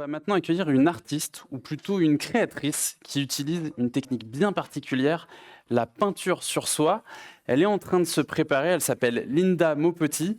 va maintenant accueillir une artiste, ou plutôt une créatrice, qui utilise une technique bien particulière, la peinture sur soie. Elle est en train de se préparer, elle s'appelle Linda Maupetit.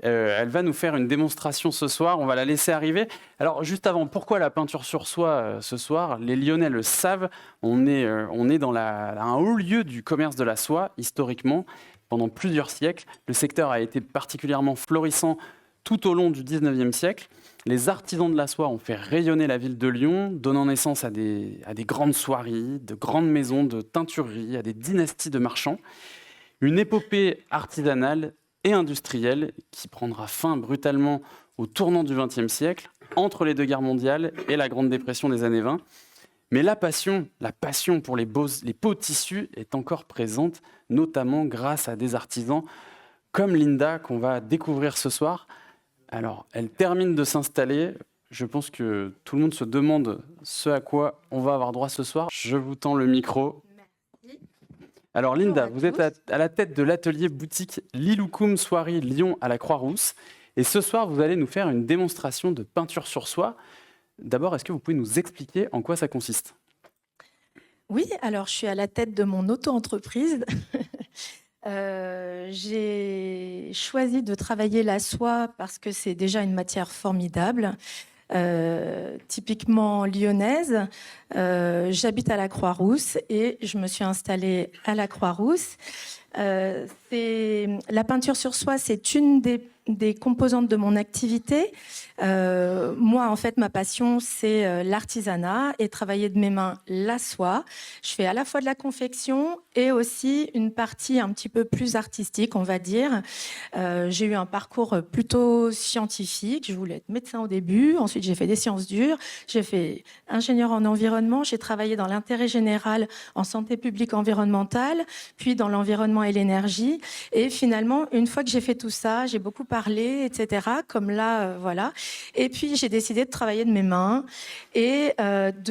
Elle va nous faire une démonstration ce soir, on va la laisser arriver. Alors juste avant, pourquoi la peinture sur soie ce soir? Les Lyonnais le savent, on est dans un haut lieu du commerce de la soie, historiquement, pendant plusieurs siècles. Le secteur a été particulièrement florissant tout au long du 19e siècle. Les artisans de la soie ont fait rayonner la ville de Lyon, donnant naissance à des grandes soieries, de grandes maisons de teinturerie, à des dynasties de marchands. Une épopée artisanale et industrielle qui prendra fin brutalement au tournant du XXe siècle, entre les deux guerres mondiales et la Grande Dépression des années 20. Mais la passion pour les beaux tissus est encore présente, notamment grâce à des artisans comme Linda qu'on va découvrir ce soir. Alors, elle termine de s'installer. Je pense que tout le monde se demande ce à quoi on va avoir droit ce soir. Je vous tends le micro. Merci. Alors Linda, vous êtes à la tête de l'atelier boutique Liloukoum Soierie Lyon à la Croix-Rousse. Et ce soir, vous allez nous faire une démonstration de peinture sur soie. D'abord, est-ce que vous pouvez nous expliquer en quoi ça consiste? Oui, alors je suis à la tête de mon auto-entreprise. J'ai choisi de travailler la soie parce que c'est déjà une matière formidable, typiquement lyonnaise. J'habite à la Croix-Rousse et je me suis installée à la Croix-Rousse. La peinture sur soie, c'est une des composantes de mon activité. Moi, en fait, ma passion, c'est l'artisanat et travailler de mes mains la soie. Je fais à la fois de la confection et aussi une partie un petit peu plus artistique, on va dire. J'ai eu un parcours plutôt scientifique. Je voulais être médecin au début. Ensuite, j'ai fait des sciences dures. J'ai fait ingénieur en environnement. J'ai travaillé dans l'intérêt général en santé publique environnementale, puis dans l'environnement et l'énergie. Et finalement, une fois que j'ai fait tout ça, j'ai beaucoup parlé, etc. Comme là, voilà. Et puis, j'ai décidé de travailler de mes mains et de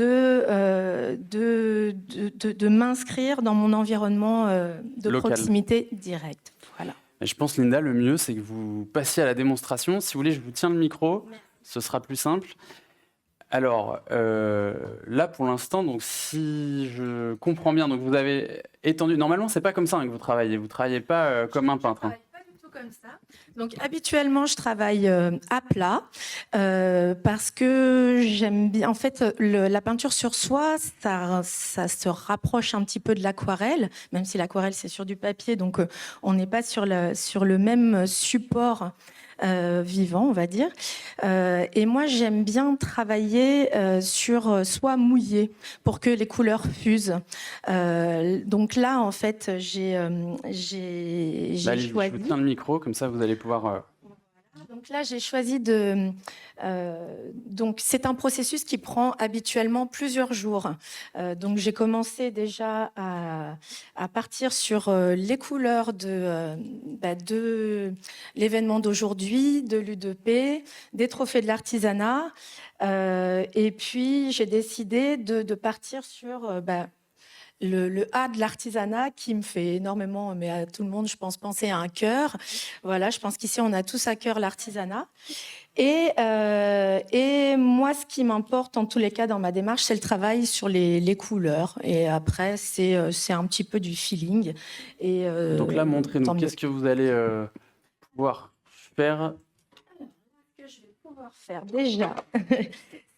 m'inscrire dans mon environnement de Local. Proximité directe. Voilà. Et je pense, Linda, le mieux, c'est que vous passiez à la démonstration. Si vous voulez, je vous tiens le micro. Merci. Ce sera plus simple. Alors, là, pour l'instant, donc, si je comprends bien, donc vous avez étendu... Normalement, c'est pas comme ça que vous travaillez. Vous travaillez pas comme un peintre. Je travaille pas du tout comme ça. Donc, habituellement, je travaille à plat parce que j'aime bien. En fait, la peinture sur soie, ça se rapproche un petit peu de l'aquarelle, même si l'aquarelle, c'est sur du papier. Donc, on n'est pas sur le même support vivant, on va dire. Et moi, j'aime bien travailler sur soie mouillée pour que les couleurs fusent. Donc là, en fait, j'ai choisi... Je vous tiens le micro, comme ça vous allez pouvoir... Donc là, j'ai choisi de... donc c'est un processus qui prend habituellement plusieurs jours. Donc j'ai commencé déjà à partir sur les couleurs de l'événement d'aujourd'hui, de l'U2P, des trophées de l'artisanat. Et puis j'ai décidé de partir sur... le A de l'artisanat qui me fait énormément, mais à tout le monde, je pense, penser à un cœur. Voilà, je pense qu'ici, on a tous à cœur l'artisanat. Et moi, ce qui m'importe, en tous les cas, dans ma démarche, c'est le travail sur les couleurs. Et après, c'est un petit peu du feeling. Et, donc là, montrez-nous, qu'est-ce que vous allez pouvoir faire? Ce que je vais pouvoir faire déjà...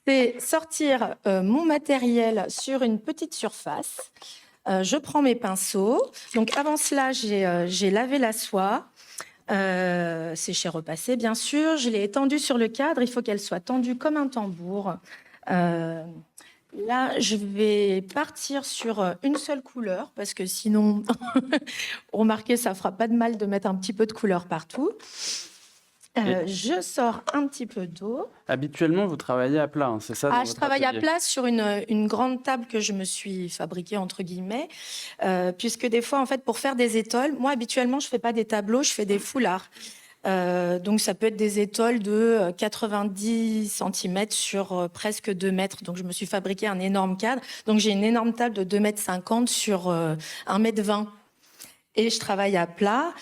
c'est sortir mon matériel sur une petite surface. Je prends mes pinceaux. Donc avant cela, j'ai lavé la soie. Séché, repassé, bien sûr. Je l'ai étendue sur le cadre. Il faut qu'elle soit tendue comme un tambour. Là, je vais partir sur une seule couleur parce que sinon, remarquez, ça fera pas de mal de mettre un petit peu de couleur partout. Je sors un petit peu d'eau. Habituellement, vous travaillez à plat, hein, c'est ça? Je travaille à plat sur une grande table que je me suis fabriquée, entre guillemets, puisque des fois, en fait, pour faire des étoiles, moi, habituellement, je ne fais pas des tableaux, je fais des foulards. Donc, ça peut être des étoiles de 90 cm sur presque 2 mètres. Donc, je me suis fabriqué un énorme cadre. Donc, j'ai une énorme table de 2,50 m sur 1,20 m. Et je travaille à plat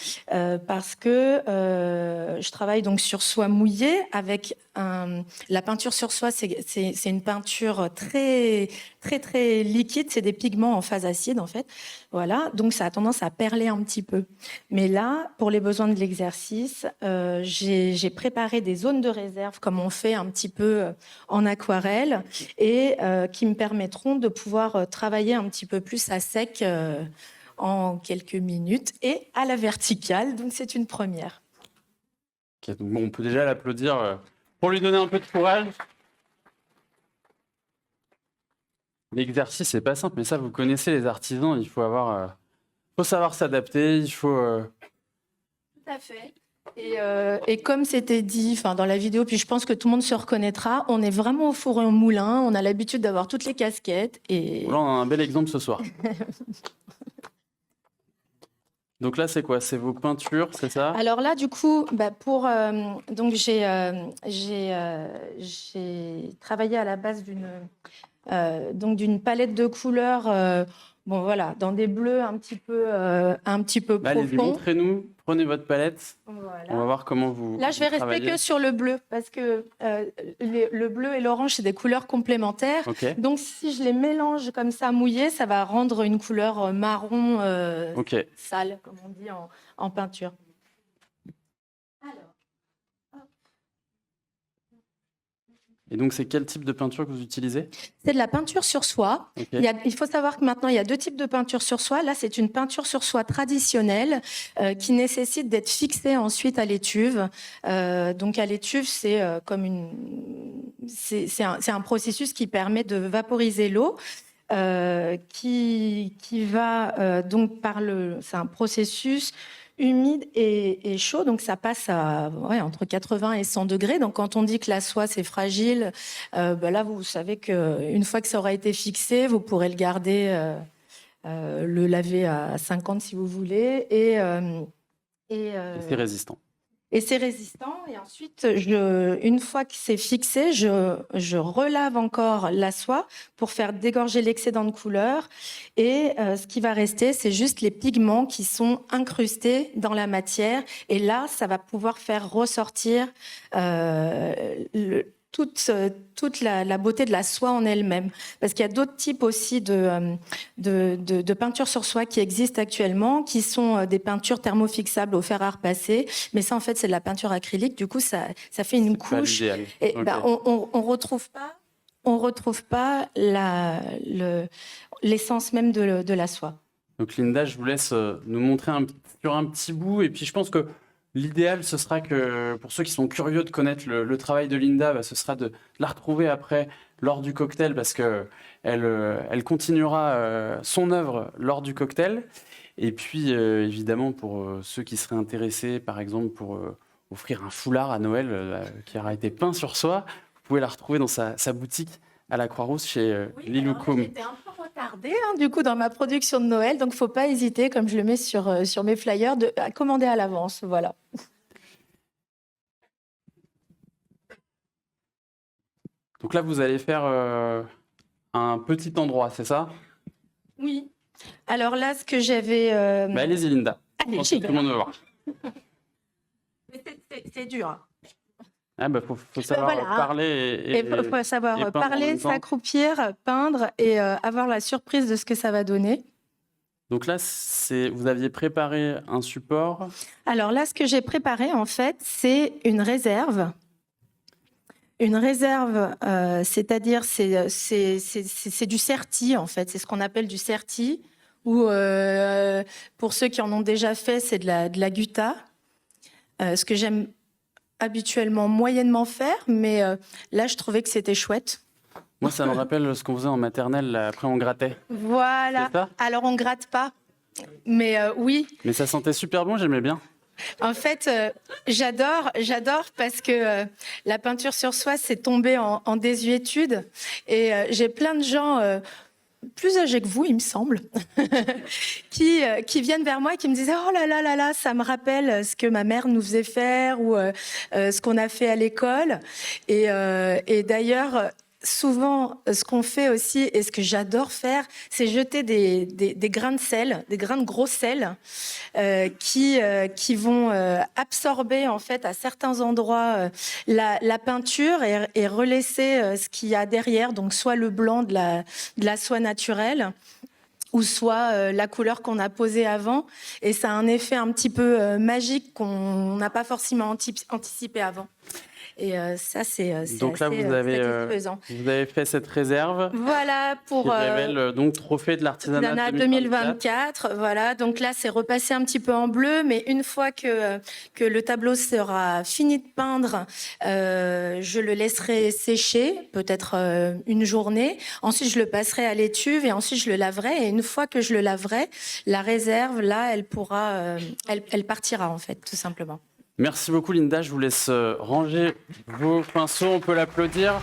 parce que je travaille donc sur soie mouillée avec la peinture sur soie, c'est une peinture très très très liquide, c'est des pigments en phase acide en fait. Voilà, donc ça a tendance à perler un petit peu. Mais là, pour les besoins de l'exercice, j'ai préparé des zones de réserve comme on fait un petit peu en aquarelle et qui me permettront de pouvoir travailler un petit peu plus à sec en quelques minutes et à la verticale. Donc c'est une première. Ok, donc bon, on peut déjà l'applaudir pour lui donner un peu de courage. L'exercice, c'est pas simple, mais ça, vous connaissez les artisans, il faut savoir s'adapter, il faut... Tout à fait. Et comme c'était dit dans la vidéo, puis je pense que tout le monde se reconnaîtra, on est vraiment au four et au moulin, on a l'habitude d'avoir toutes les casquettes. Et Là, on a un bel exemple ce soir. Donc là, c'est quoi? C'est vos peintures, c'est ça? Alors là, du coup, donc j'ai travaillé à la base d'une palette de couleurs. Bon voilà, dans des bleus un petit peu Allez-y, profonds. montrez-nous, prenez votre palette. Voilà. On va voir comment vous Là, je vais travaillez. rester que sur le bleu parce que le bleu et l'orange, c'est des couleurs complémentaires. Okay. Donc, si je les mélange comme ça mouillées, ça va rendre une couleur marron sale, comme on dit en peinture. Et donc, c'est quel type de peinture que vous utilisez? C'est de la peinture sur soie. Okay. Il faut savoir que maintenant, il y a deux types de peinture sur soie. Là, c'est une peinture sur soie traditionnelle qui nécessite d'être fixée ensuite à l'étuve. Donc, à l'étuve, c'est un processus qui permet de vaporiser l'eau. Qui va donc c'est un processus humide et chaud, donc ça passe à entre 80 et 100 degrés. Donc quand on dit que la soie c'est fragile, là vous savez qu'une fois que ça aura été fixé, vous pourrez le garder, le laver à 50 si vous voulez, et c'est résistant. Et c'est résistant. Et ensuite, une fois que c'est fixé, je relave encore la soie pour faire dégorger l'excédent de couleur. Et ce qui va rester, c'est juste les pigments qui sont incrustés dans la matière. Et là, ça va pouvoir faire ressortir toute la beauté de la soie en elle-même. Parce qu'il y a d'autres types aussi de peintures sur soie qui existent actuellement, qui sont des peintures thermofixables au fer à repasser. Mais ça, en fait, c'est de la peinture acrylique. Du coup, ça fait une couche. Et okay. On retrouve pas l'essence même de la soie. Donc Linda, je vous laisse nous montrer sur un petit bout. Et puis, je pense que l'idéal, ce sera que, pour ceux qui sont curieux de connaître le travail de Linda, ce sera de la retrouver après, lors du cocktail, parce qu'elle continuera son œuvre lors du cocktail. Et puis, évidemment, pour ceux qui seraient intéressés, par exemple, pour offrir un foulard à Noël qui aura été peint sur soie, vous pouvez la retrouver dans sa boutique à la Croix-Rousse chez Lilou Koum. J'étais un peu retardée du coup dans ma production de Noël, donc il ne faut pas hésiter, comme je le mets sur mes flyers, à commander à l'avance. Voilà. Donc là, vous allez faire un petit endroit, c'est ça? Oui. Alors là, ce que j'avais... allez-y, Linda. Allez, tout le monde va voir. C'est dur. Faut savoir parler il faut savoir parler, s'accroupir, peindre et avoir la surprise de ce que ça va donner. Donc là, vous aviez préparé un support. Alors là, ce que j'ai préparé, en fait, c'est une réserve. Une réserve, c'est-à-dire c'est du certi, en fait. C'est ce qu'on appelle du certi. Ou pour ceux qui en ont déjà fait, c'est de la gutta. Ce que j'aime habituellement moyennement faire, mais là, je trouvais que c'était chouette. Moi, ça me rappelle ce qu'on faisait en maternelle, là, après on grattait. Voilà. C'est ça ? Alors, on gratte pas, mais oui. Mais ça sentait super bon, j'aimais bien. En fait, j'adore parce que la peinture sur soie, c'est tombé en désuétude. Et j'ai plein de gens... plus âgés que vous, il me semble, qui viennent vers moi et qui me disent « Oh là là là là, ça me rappelle ce que ma mère nous faisait faire ou ce qu'on a fait à l'école. » Et d'ailleurs, souvent, ce qu'on fait aussi, et ce que j'adore faire, c'est jeter des grains de sel, des grains de gros sel, qui vont absorber en fait à certains endroits la peinture et relaisser ce qu'il y a derrière, donc soit le blanc de la soie naturelle, ou soit la couleur qu'on a posée avant. Et ça a un effet un petit peu magique qu'on n'a pas forcément anticipé avant. Et ça, c'est Donc là, assez vous avez fait cette réserve. Voilà, pour qui révèle donc Trophée de l'artisanat 2024. Voilà, donc là, c'est repassé un petit peu en bleu, mais une fois que le tableau sera fini de peindre, je le laisserai sécher, peut-être une journée. Ensuite, je le passerai à l'étuve et ensuite, je le laverai. Et une fois que je le laverai, la réserve, là, elle partira, en fait, tout simplement. Merci beaucoup, Linda. Je vous laisse ranger vos pinceaux. On peut l'applaudir.